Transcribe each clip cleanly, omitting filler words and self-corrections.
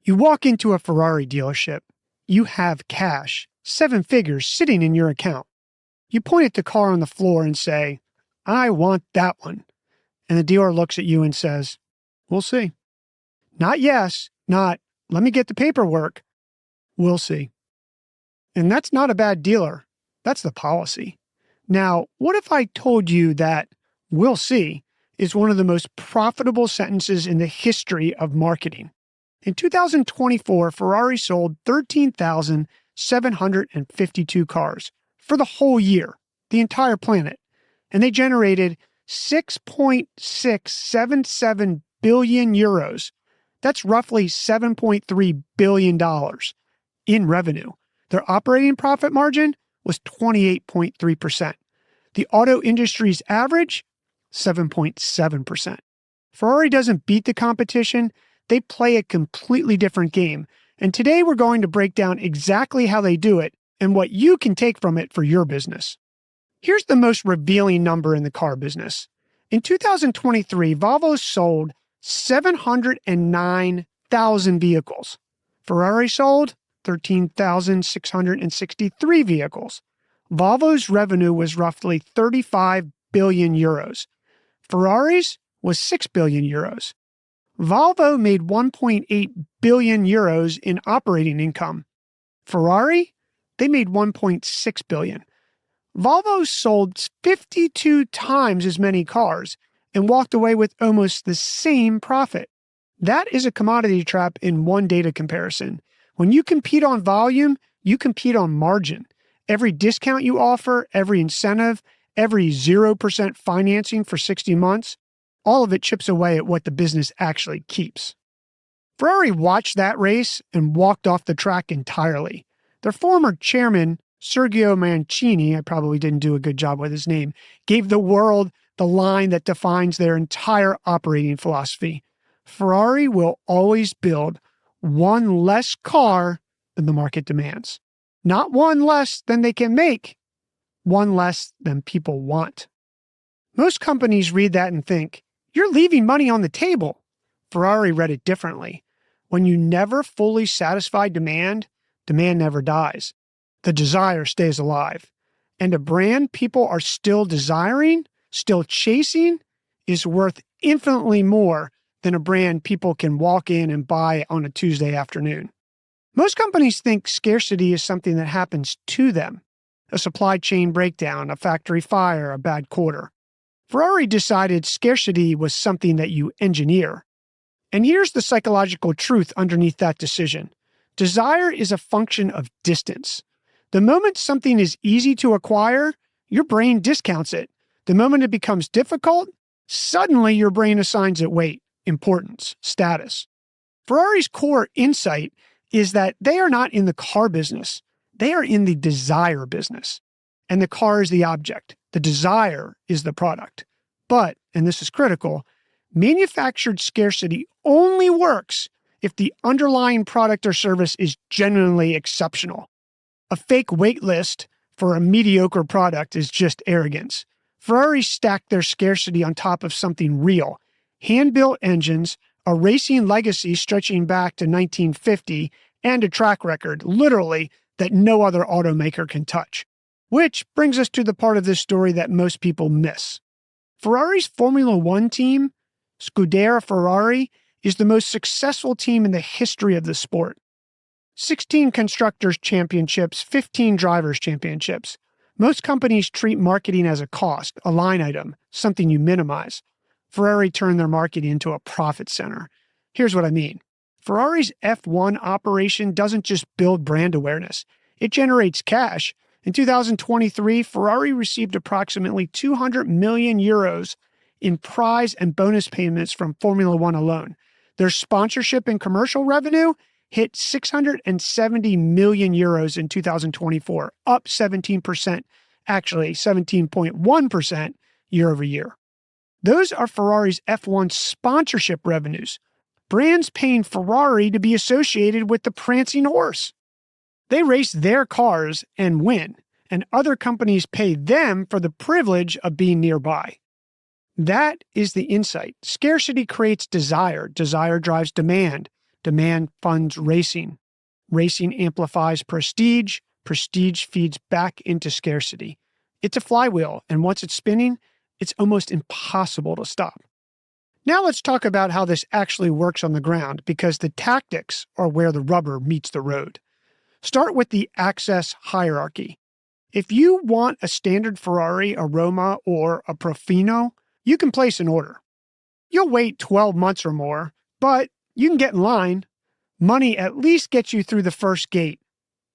You walk into a Ferrari dealership. You have cash, 7 figures sitting in your account. You point at the car on the floor and say, "I want that one." And the dealer looks at you and says, "We'll see." Not yes, not "let me get the paperwork." "We'll see." And that's not a bad dealer. That's the policy. Now, what if I told you that "we'll see" is one of the most profitable sentences in the history of marketing? In 2024, Ferrari sold 13,752 cars for the whole year, the entire planet, and they generated 6.677 billion euros. That's roughly $7.3 billion in revenue. Their operating profit margin was 28.3%. The auto industry's average, 7.7%. Ferrari doesn't beat the competition. They play a completely different game. And today we're going to break down exactly how they do it and what you can take from it for your business. Here's the most revealing number in the car business. In 2023, Volvo sold 709,000 vehicles. Ferrari sold 13,663 vehicles. Volvo's revenue was roughly 35 billion euros. Ferrari's was 6 billion euros. Volvo made 1.8 billion euros in operating income. Ferrari, they made 1.6 billion. Volvo sold 52 times as many cars and walked away with almost the same profit. That is a commodity trap in one data comparison. When you compete on volume, you compete on margin. Every discount you offer, every incentive, every 0% financing for 60 months, all of it chips away at what the business actually keeps. Ferrari watched that race and walked off the track entirely. Their former chairman, Sergio Mancini, I probably didn't do a good job with his name, gave the world the line that defines their entire operating philosophy. Ferrari will always build one less car than the market demands. Not one less than they can make, one less than people want. Most companies read that and think, "You're leaving money on the table." Ferrari read it differently. When you never fully satisfy demand, demand never dies. The desire stays alive. And a brand people are still desiring, still chasing, is worth infinitely more than a brand people can walk in and buy on a Tuesday afternoon. Most companies think scarcity is something that happens to them. A supply chain breakdown, a factory fire, a bad quarter. Ferrari decided scarcity was something that you engineer. And here's the psychological truth underneath that decision. Desire is a function of distance. The moment something is easy to acquire, your brain discounts it. The moment it becomes difficult, suddenly your brain assigns it weight, importance, status. Ferrari's core insight is that they are not in the car business. They are in the desire business. And the car is the object. The desire is the product. But, and this is critical, manufactured scarcity only works if the underlying product or service is genuinely exceptional. A fake wait list for a mediocre product is just arrogance. Ferrari stacked their scarcity on top of something real. Hand-built engines, a racing legacy stretching back to 1950, and a track record, literally, that no other automaker can touch. Which brings us to the part of this story that most people miss. Ferrari's Formula One team, Scuderia Ferrari, is the most successful team in the history of the sport. 16 constructors' championships, 15 drivers' championships. Most companies treat marketing as a cost, a line item, something you minimize. Ferrari turned their marketing into a profit center. Here's what I mean. Ferrari's F1 operation doesn't just build brand awareness. It generates cash. In 2023, Ferrari received approximately 200 million euros in prize and bonus payments from Formula One alone. Their sponsorship and commercial revenue hit 670 million euros in 2024, up 17%, actually 17.1% year over year. Those are Ferrari's F1 sponsorship revenues. Brands paying Ferrari to be associated with the prancing horse. They race their cars and win, and other companies pay them for the privilege of being nearby. That is the insight. Scarcity creates desire. Desire drives demand. Demand funds racing. Racing amplifies prestige. Prestige feeds back into scarcity. It's a flywheel, and once it's spinning, it's almost impossible to stop. Now let's talk about how this actually works on the ground, because the tactics are where the rubber meets the road. Start with the access hierarchy. If you want a standard Ferrari, a Roma, or a Profino, you can place an order. You'll wait 12 months or more, but you can get in line. Money at least gets you through the first gate.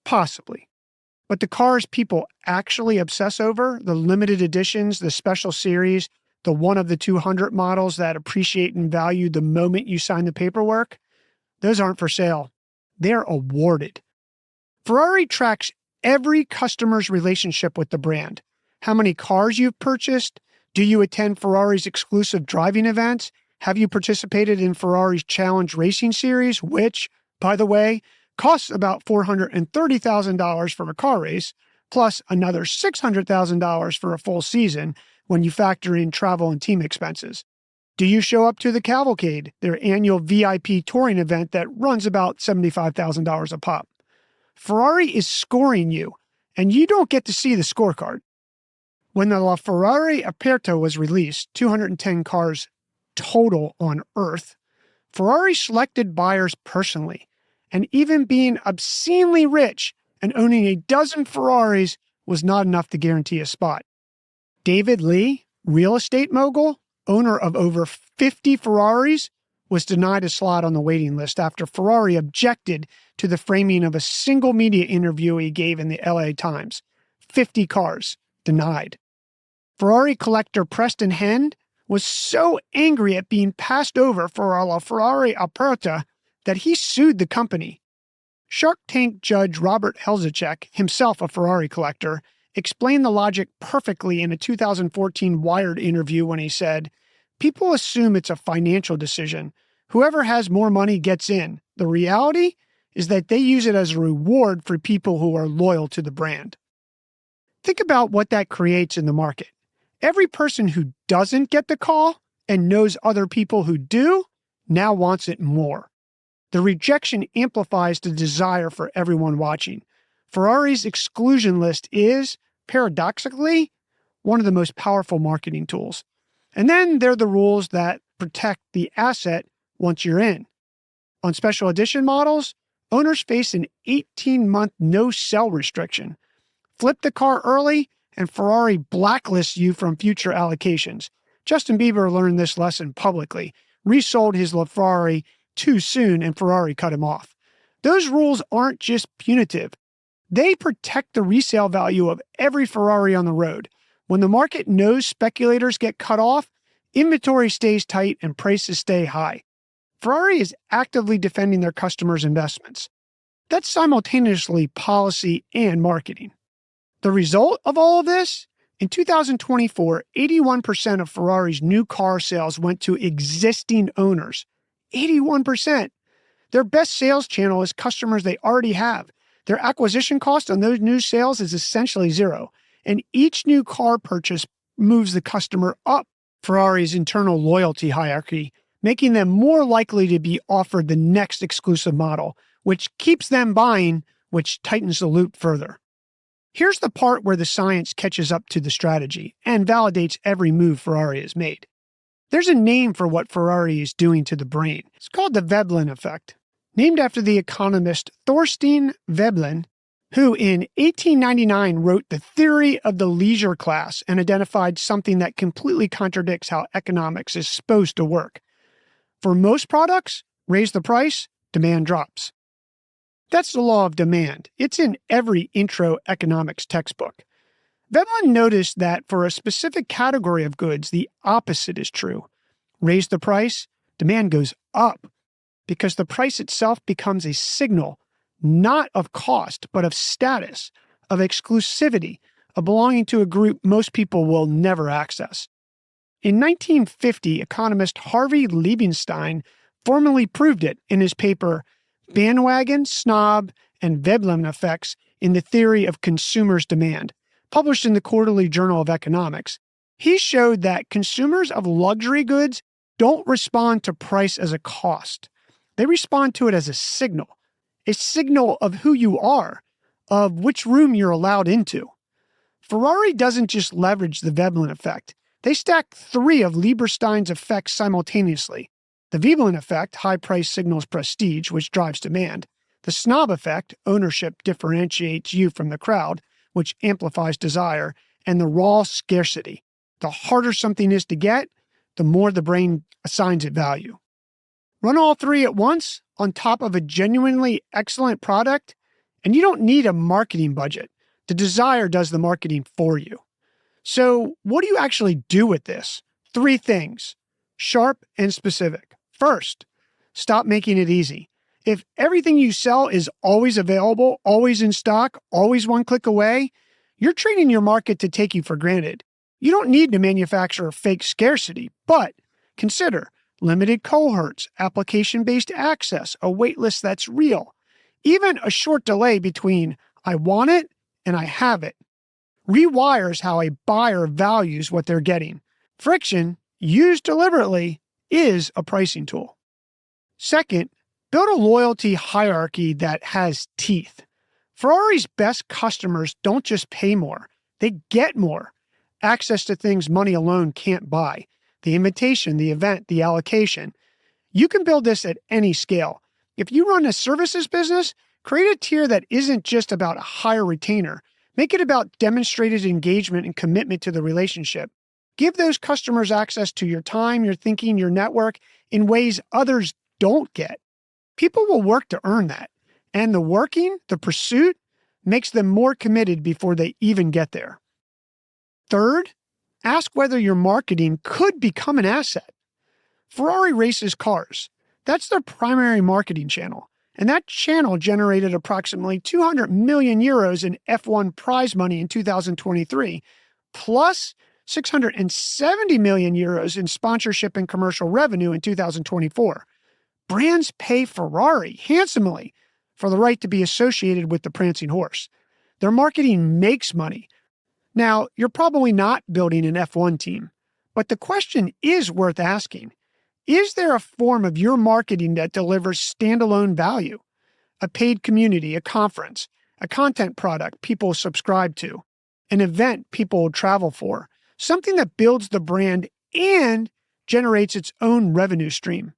Possibly. But the cars people actually obsess over, the limited editions, the special series, the one of the 200 models that appreciate and value the moment you sign the paperwork, those aren't for sale. They're awarded. Ferrari tracks every customer's relationship with the brand. How many cars you've purchased? Do you attend Ferrari's exclusive driving events? Have you participated in Ferrari's Challenge Racing Series, which, by the way, costs about $430,000 for a car race, plus another $600,000 for a full season when you factor in travel and team expenses? Do you show up to the Cavalcade, their annual VIP touring event that runs about $75,000 a pop? Ferrari is scoring you, and you don't get to see the scorecard. When the LaFerrari Aperta was released, 210 cars total on Earth, Ferrari selected buyers personally, and even being obscenely rich and owning a dozen Ferraris was not enough to guarantee a spot. David Lee, real estate mogul, owner of over 50 Ferraris, was denied a slot on the waiting list after Ferrari objected to the framing of a single media interview he gave in the LA Times. 50 cars, denied. Ferrari collector Preston Hend was so angry at being passed over for a LaFerrari Aperta that he sued the company. Shark Tank judge Robert Helzacek, himself a Ferrari collector, explained the logic perfectly in a 2014 Wired interview when he said, "People assume it's a financial decision. Whoever has more money gets in. The reality is that they use it as a reward for people who are loyal to the brand." Think about what that creates in the market. Every person who doesn't get the call and knows other people who do now wants it more. The rejection amplifies the desire for everyone watching. Ferrari's exclusion list is, paradoxically, one of the most powerful marketing tools. And then there are the rules that protect the asset once you're in. On special edition models, owners face an 18-month no-sell restriction. Flip the car early, and Ferrari blacklists you from future allocations. Justin Bieber learned this lesson publicly, resold his LaFerrari too soon, and Ferrari cut him off. Those rules aren't just punitive. They protect the resale value of every Ferrari on the road. When the market knows speculators get cut off, inventory stays tight and prices stay high. Ferrari is actively defending their customers' investments. That's simultaneously policy and marketing. The result of all of this? In 2024, 81% of Ferrari's new car sales went to existing owners. 81%. Their best sales channel is customers they already have. Their acquisition cost on those new sales is essentially zero, and each new car purchase moves the customer up Ferrari's internal loyalty hierarchy, making them more likely to be offered the next exclusive model, which keeps them buying, which tightens the loop further. Here's the part where the science catches up to the strategy and validates every move Ferrari has made. There's a name for what Ferrari is doing to the brain. It's called the Veblen effect, named after the economist Thorstein Veblen, who in 1899 wrote The Theory of the Leisure Class and identified something that completely contradicts how economics is supposed to work. For most products, raise the price, demand drops. That's the law of demand. It's in every intro economics textbook. Veblen noticed that for a specific category of goods, the opposite is true. Raise the price, demand goes up, because the price itself becomes a signal, not of cost, but of status, of exclusivity, of belonging to a group most people will never access. In 1950, economist Harvey Liebenstein formally proved it in his paper Bandwagon, Snob, and Veblen Effects in the Theory of Consumers' Demand, published in the Quarterly Journal of Economics. He showed that consumers of luxury goods don't respond to price as a cost. They respond to it as a signal of who you are, of which room you're allowed into. Ferrari doesn't just leverage the Veblen effect. They stack 3 of Lieberstein's effects simultaneously. The Veblen effect, high price signals prestige, which drives demand. The snob effect, ownership differentiates you from the crowd, which amplifies desire. And the raw scarcity. The harder something is to get, the more the brain assigns it value. Run all 3 at once on top of a genuinely excellent product, and you don't need a marketing budget. The desire does the marketing for you. So what do you actually do with this? 3 things, sharp and specific. First, stop making it easy. If everything you sell is always available, always in stock, always one click away, you're training your market to take you for granted. You don't need to manufacture a fake scarcity, but consider limited cohorts, application-based access, a waitlist that's real, even a short delay between I want it and I have it. Rewires how a buyer values what they're getting. Friction, used deliberately, is a pricing tool. Second, build a loyalty hierarchy that has teeth. Ferrari's best customers don't just pay more, they get more. Access to things money alone can't buy. The invitation, the event, the allocation. You can build this at any scale. If you run a services business, create a tier that isn't just about a higher retainer. Make it about demonstrated engagement and commitment to the relationship. Give those customers access to your time, your thinking, your network in ways others don't get. People will work to earn that. And the pursuit, makes them more committed before they even get there. Third, ask whether your marketing could become an asset. Ferrari races cars. That's their primary marketing channel. And that channel generated approximately 200 million euros in F1 prize money in 2023, plus 670 million euros in sponsorship and commercial revenue in 2024. Brands pay Ferrari handsomely for the right to be associated with the prancing horse. Their marketing makes money. Now, you're probably not building an F1 team, but the question is worth asking. Is there a form of your marketing that delivers standalone value? A paid community, a conference, a content product people subscribe to, an event people will travel for, something that builds the brand and generates its own revenue stream.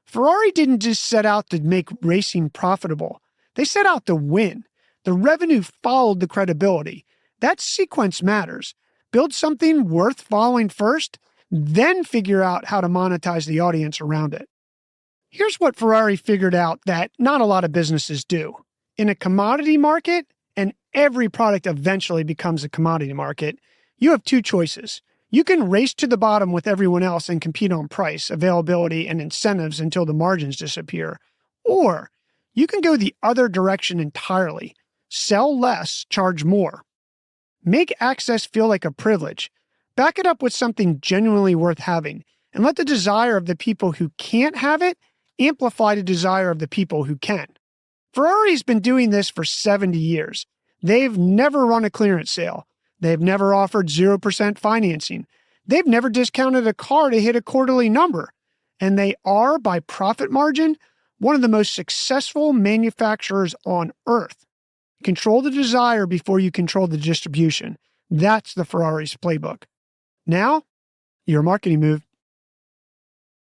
Ferrari didn't just set out to make racing profitable. They set out to win. The revenue followed the credibility. That sequence matters. Build something worth following first, then figure out how to monetize the audience around it. Here's what Ferrari figured out that not a lot of businesses do. In a commodity market, and every product eventually becomes a commodity market, you have 2 choices. You can race to the bottom with everyone else and compete on price, availability, and incentives until the margins disappear. Or you can go the other direction entirely. Sell less, charge more. Make access feel like a privilege. Back it up with something genuinely worth having, and let the desire of the people who can't have it amplify the desire of the people who can. Ferrari's been doing this for 70 years. They've never run a clearance sale. They've never offered 0% financing. They've never discounted a car to hit a quarterly number. And they are, by profit margin, one of the most successful manufacturers on earth. Control the desire before you control the distribution. That's the Ferrari's playbook. Now, your marketing move.